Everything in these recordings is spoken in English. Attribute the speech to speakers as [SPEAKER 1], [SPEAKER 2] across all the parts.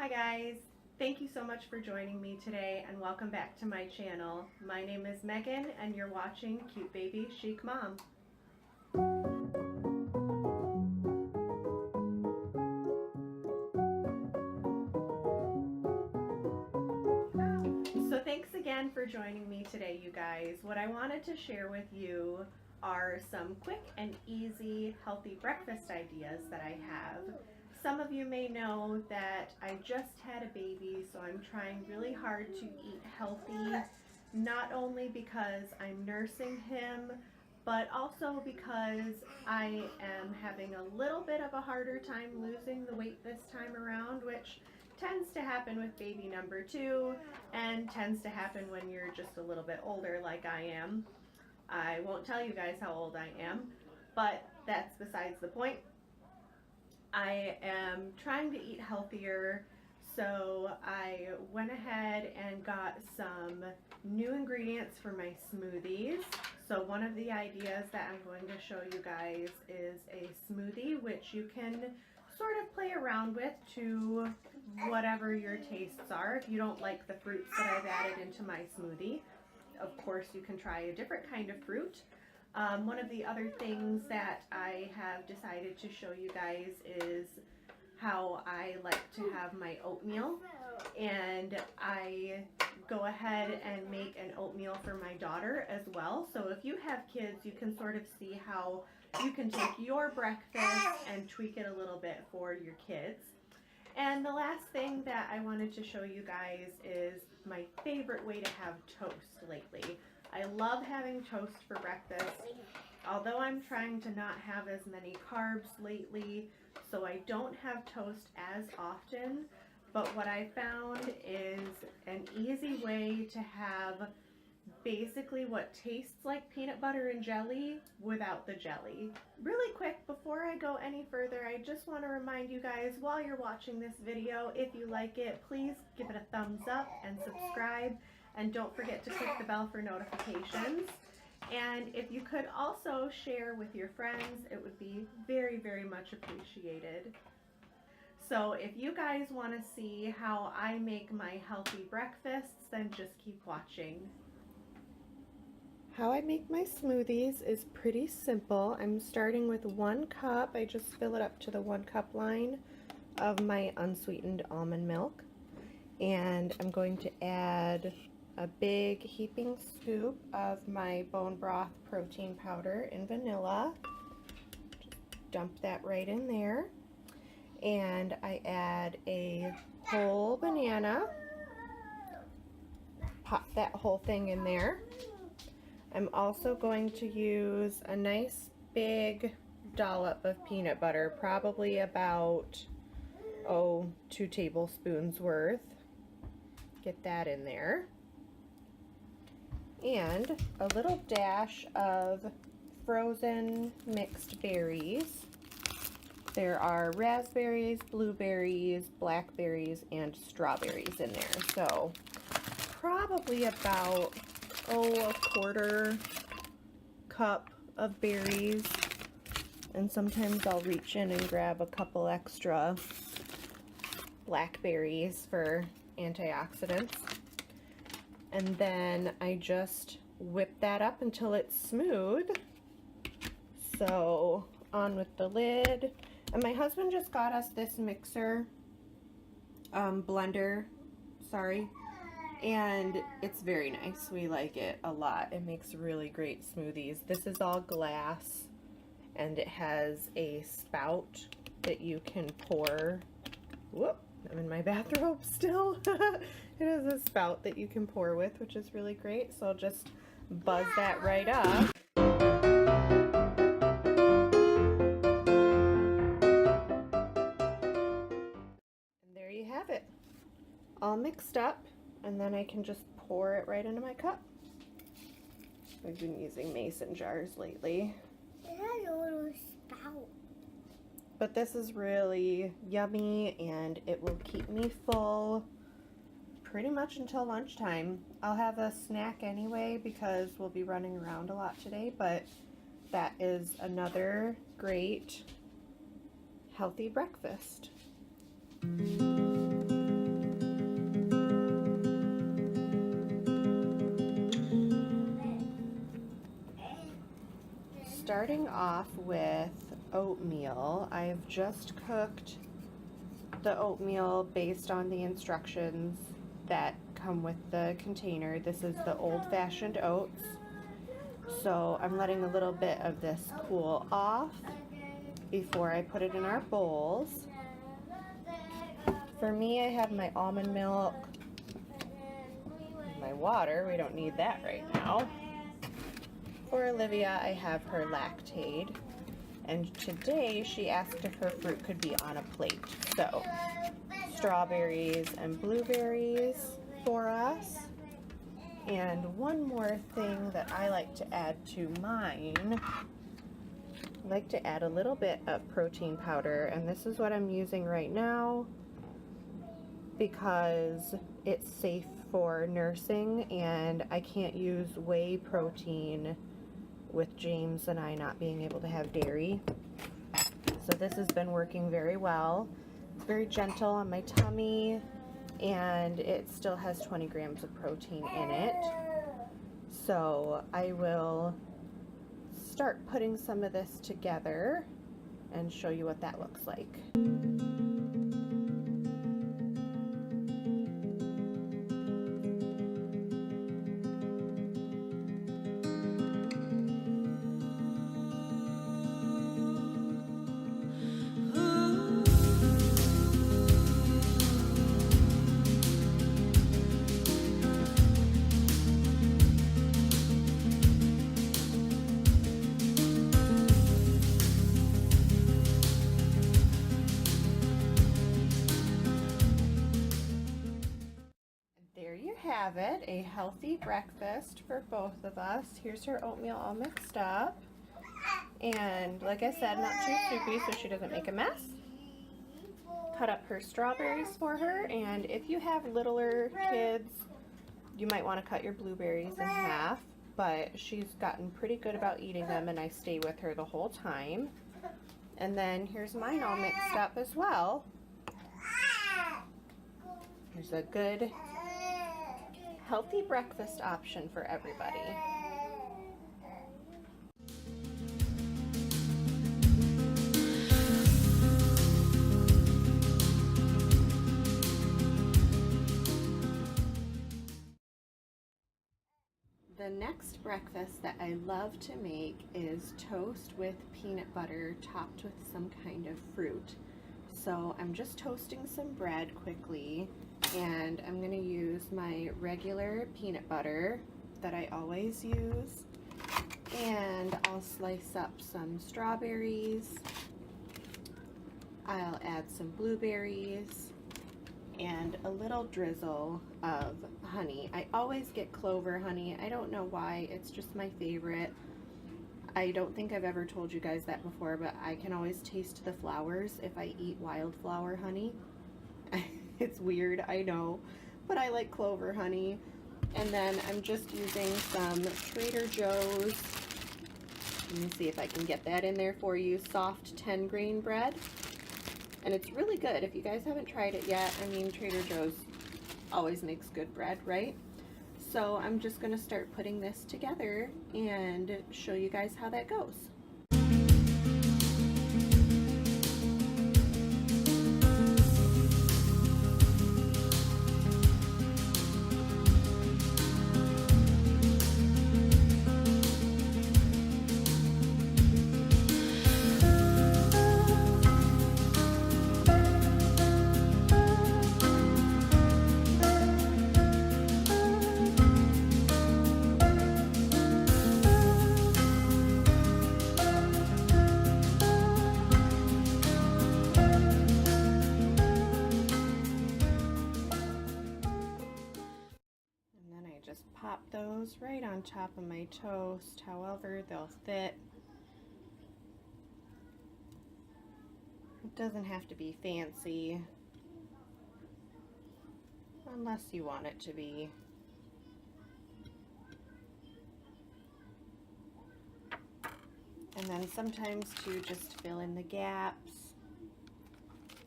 [SPEAKER 1] Hi guys, thank you so much for joining me today and welcome back to my channel. My name is Megan and you're watching Cute Baby Chic Mom. So thanks again for joining me today, you guys. What I wanted to share with you are some quick and easy healthy breakfast ideas that I have. Some of you may know that I just had a baby, so I'm trying really hard to eat healthy, not only because I'm nursing him, but also because I am having a little bit of a harder time losing the weight this time around, which tends to happen with baby number 2 and tends to happen when you're just a little bit older like I am. I won't tell you guys how old I am, but that's besides the point. I am trying to eat healthier, so I went ahead and got some new ingredients for my smoothies. So one of the ideas that I'm going to show you guys is a smoothie, which you can sort of play around with to whatever your tastes are. If you don't like the fruits that I've added into my smoothie, of course you can try a different kind of fruit. One of the other things that I have decided to show you guys is how I like to have my oatmeal, and I go ahead and make an oatmeal for my daughter as well. So if you have kids, you can sort of see how you can take your breakfast and tweak it a little bit for your kids. And the last thing that I wanted to show you guys is my favorite way to have toast lately. I love having toast for breakfast, although I'm trying to not have as many carbs lately, so I don't have toast as often. But what I found is an easy way to have basically what tastes like peanut butter and jelly without the jelly. Really quick, before I go any further, I just want to remind you guys, while you're watching this video, if you like it, please give it a thumbs up and subscribe. And don't forget to click the bell for notifications. And if you could also share with your friends, it would be very, very much appreciated. So if you guys want to see how I make my healthy breakfasts, then just keep watching. How I make my smoothies is pretty simple. I'm starting with 1 cup. I just fill it up to the 1 cup line of my unsweetened almond milk. And I'm going to add a big heaping scoop of my Bone Broth Protein Powder in vanilla. Just dump that right in there. And I add a whole banana. Pop that whole thing in there. I'm also going to use a nice big dollop of peanut butter, probably about 2 tablespoons worth. Get that in there. And a little dash of frozen mixed berries. There are raspberries, blueberries, blackberries, and strawberries in there. So probably about a 1/4 cup of berries. And sometimes I'll reach in and grab a couple extra blackberries for antioxidants. And then I just whip that up until it's smooth. So on with the lid. And my husband just got us this mixer, blender, sorry. And it's very nice. We like it a lot. It makes really great smoothies. This is all glass and it has a spout that you can pour. Whoop, I'm in my bathrobe still. It has a spout that you can pour with, which is really great. So I'll just buzz that right up. And there you have it, all mixed up. And then I can just pour it right into my cup. I've been using mason jars lately.
[SPEAKER 2] It has a little spout.
[SPEAKER 1] But this is really yummy and it will keep me full pretty much until lunchtime. I'll have a snack anyway because we'll be running around a lot today, but that is another great healthy breakfast. starting off with oatmeal. I've just cooked the oatmeal based on the instructions that come with the container. This is the Old Fashioned Oats. So I'm letting a little bit of this cool off before I put it in our bowls. For me, I have my almond milk, my water. We don't need that right now. For Olivia, I have her Lactaid. And today she asked if her fruit could be on a plate. So, strawberries and blueberries for us. And one more thing that I like to add to mine, I like to add a little bit of protein powder, and this is what I'm using right now because it's safe for nursing, and I can't use whey protein with James and I not being able to have dairy. So this has been working very well. It's very gentle on my tummy, and it still has 20 grams of protein in it. So I will start putting some of this together and show you what that looks like. Have it, a healthy breakfast for both of us. Here's her oatmeal all mixed up, and like I said, not too soupy so she doesn't make a mess. Cut up her strawberries for her, and if you have littler kids, you might want to cut your blueberries in half, but she's gotten pretty good about eating them, and I stay with her the whole time. And then here's mine all mixed up as well. Here's a good healthy breakfast option for everybody. The next breakfast that I love to make is toast with peanut butter topped with some kind of fruit. So I'm just toasting some bread quickly, and I'm going to use my regular peanut butter that I always use, and I'll slice up some strawberries, I'll add some blueberries, and a little drizzle of honey. I always get clover honey. I don't know why, it's just my favorite. I don't think I've ever told you guys that before, but I can always taste the flowers if I eat wildflower honey. It's weird, I know, but I like clover honey. And then I'm just using some Trader Joe's, let me see if I can get that in there for you, soft 10-grain bread. And it's really good. If you guys haven't tried it yet, I mean, Trader Joe's always makes good bread, right? So I'm just going to start putting this together and show you guys how that goes. Pop those right on top of my toast, however they'll fit. It doesn't have to be fancy, unless you want it to be. And then sometimes to just fill in the gaps,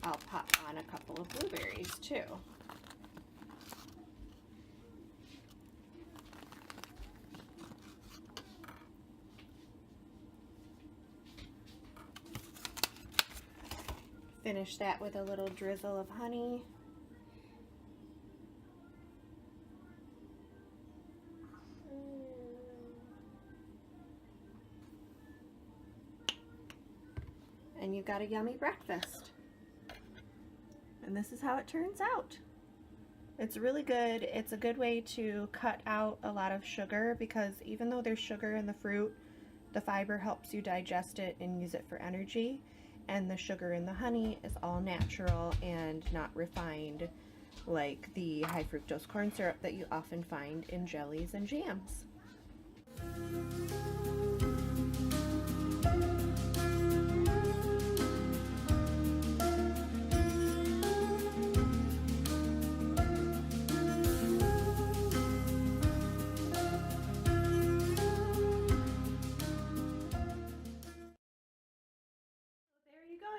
[SPEAKER 1] I'll pop on a couple of blueberries too. Finish that with a little drizzle of honey. And you've got a yummy breakfast. And this is how it turns out. It's really good. It's a good way to cut out a lot of sugar because even though there's sugar in the fruit, the fiber helps you digest it and use it for energy. And the sugar in the honey is all natural and not refined like the high fructose corn syrup that you often find in jellies and jams.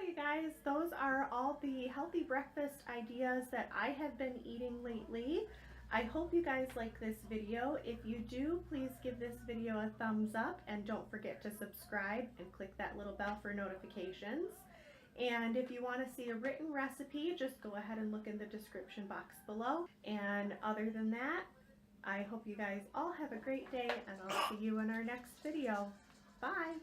[SPEAKER 1] You guys, those are all the healthy breakfast ideas that I have been eating lately. I hope you guys like this video. If you do, please give this video a thumbs up and don't forget to subscribe and click that little bell for notifications. And if you want to see a written recipe, just go ahead and look in the description box below. And other than that, I hope you guys all have a great day and I'll see you in our next video. Bye!